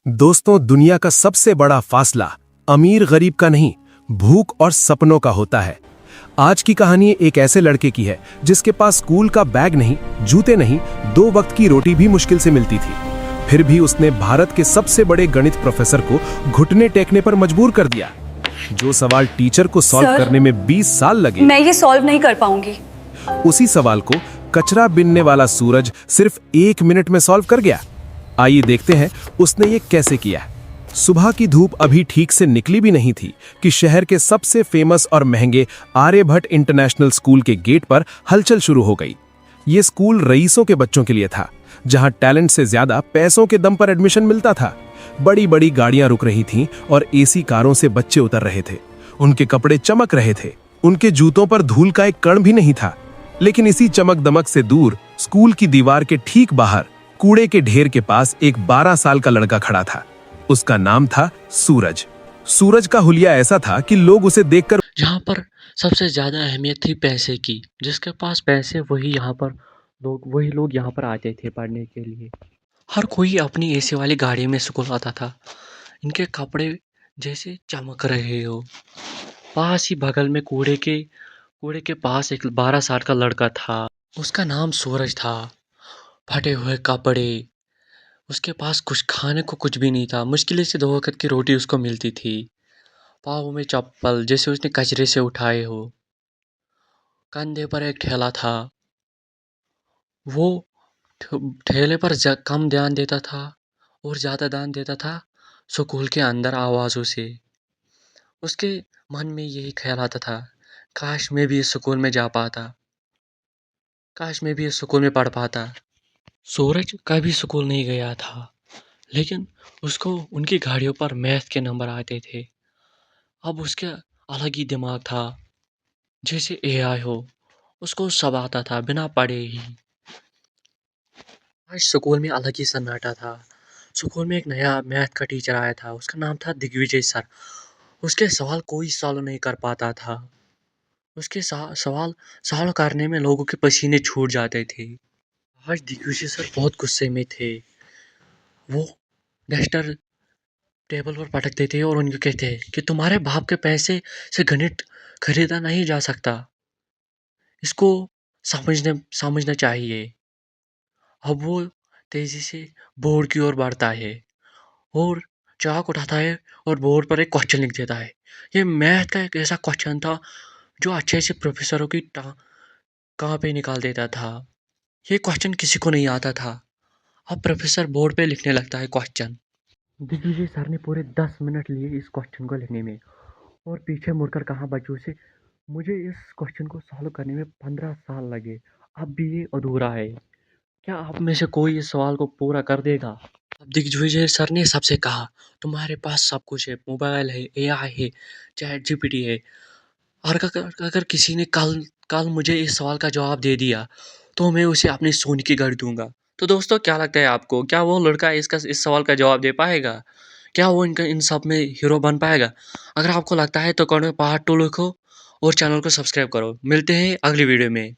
दोस्तों, दुनिया का सबसे बड़ा फासला अमीर गरीब का नहीं, भूख और सपनों का होता है। आज की कहानी एक ऐसे लड़के की है जिसके पास स्कूल का बैग नहीं, जूते नहीं, 2 वक्त की रोटी भी मुश्किल से मिलती थी। फिर भी उसने भारत के सबसे बड़े गणित प्रोफेसर को घुटने टेकने पर मजबूर कर दिया। जो सवाल टीचर को सॉल्व करने में 20 साल लगे, मैं ये सॉल्व नहीं कर पाऊंगी। उसी सवाल को कचरा बिनने वाला सूरज सिर्फ 1 मिनट में सॉल्व कर गया। आइए देखते हैं उसने ये कैसे किया। सुबह की धूप अभी ठीक से निकली भी नहीं थी कि शहर के सबसे फेमस और महंगे आर्यभट्ट इंटरनेशनल स्कूल के गेट पर हलचल शुरू हो गई। ये स्कूल रईसों के बच्चों के लिए था, जहां टैलेंट से ज्यादा पैसों के दम पर एडमिशन मिलता था। बड़ी बड़ी गाड़ियां रुक रही थीं और एसी कारों से बच्चे उतर रहे थे। उनके कपड़े चमक रहे थे, उनके जूतों पर धूल का एक कण भी नहीं था। लेकिन इसी चमक दमक से दूर स्कूल की दीवार के ठीक बाहर कूड़े के ढेर के पास एक 12 साल का लड़का खड़ा था। उसका नाम था सूरज। सूरज का हुलिया ऐसा था कि लोग उसे देखकर यहाँ पर सबसे ज्यादा अहमियत थी पैसे की। जिसके पास पैसे वही लोग यहाँ पर आते थे पढ़ने के लिए। हर कोई अपनी एसी वाली गाड़ी में स्कूल आता था। इनके कपड़े जैसे चमक रहे हो। पास ही बगल में कूड़े के पास एक 12 साल का लड़का था। उसका नाम सूरज था। फटे हुए कपड़े, उसके पास कुछ खाने को कुछ भी नहीं था। मुश्किल से 2 वक्त की रोटी उसको मिलती थी। पाँव में चप्पल जैसे उसने कचरे से उठाए हो। कंधे पर एक ठेला था। वो ठेले पर कम ध्यान देता था और ज़्यादा ध्यान देता था स्कूल के अंदर आवाज़ों से। उसके मन में यही ख्याल आता था, काश मैं भी इस स्कूल में जा पाता, काश मैं भी इस स्कूल में पढ़ पाता। सूरज कभी स्कूल नहीं गया था, लेकिन उसको उनकी गाड़ियों पर मैथ के नंबर आते थे। अब उसका अलग ही दिमाग था, जैसे एआई हो। उसको सब आता था बिना पढ़े ही। आज स्कूल में अलग ही सन्नाटा था। स्कूल में एक नया मैथ का टीचर आया था। उसका नाम था दिग्विजय सर। उसके सवाल कोई सॉल्व नहीं कर पाता था। उसके सवाल सॉल्व करने में लोगों के पसीने छूट जाते थे। आज दिग्विजय सर बहुत गुस्से में थे। वो डस्टर टेबल पर पटकते थे और उनको कहते कि तुम्हारे बाप के पैसे से गणित खरीदा नहीं जा सकता। इसको समझना चाहिए। अब वो तेजी से बोर्ड की ओर बढ़ता है और चाक उठाता है और बोर्ड पर एक क्वेश्चन लिख देता है। ये मैथ का एक ऐसा क्वेश्चन था जो अच्छे से प्रोफेसरों की कहाँ पे निकाल देता था। ये क्वेश्चन किसी को नहीं आता था। अब प्रोफेसर बोर्ड पे लिखने लगता है क्वेश्चन। दिग्विजय सर ने पूरे 10 मिनट लिए इस क्वेश्चन को लिखने में और पीछे मुड़कर कहा बच्चों से, मुझे इस क्वेश्चन को सॉल्व करने में 15 साल लगे, अब भी ये अधूरा है। क्या आप में से कोई इस सवाल को पूरा कर देगा? अब दिग्विजय सर ने सबसे कहा, तुम्हारे पास सब कुछ है, मोबाइल है, एआई है, चैट जीपीटी है। और अगर किसी ने कल कल मुझे इस सवाल का जवाब दे दिया तो मैं उसे अपनी सोने की घड़ी दूंगा। तो दोस्तों, क्या लगता है आपको, क्या वो लड़का इसका इस सवाल का जवाब दे पाएगा? क्या वो इनका इन सब में हीरो बन पाएगा? अगर आपको लगता है तो कमेंट में पार्ट 2 लिखो और चैनल को सब्सक्राइब करो। मिलते हैं अगली वीडियो में।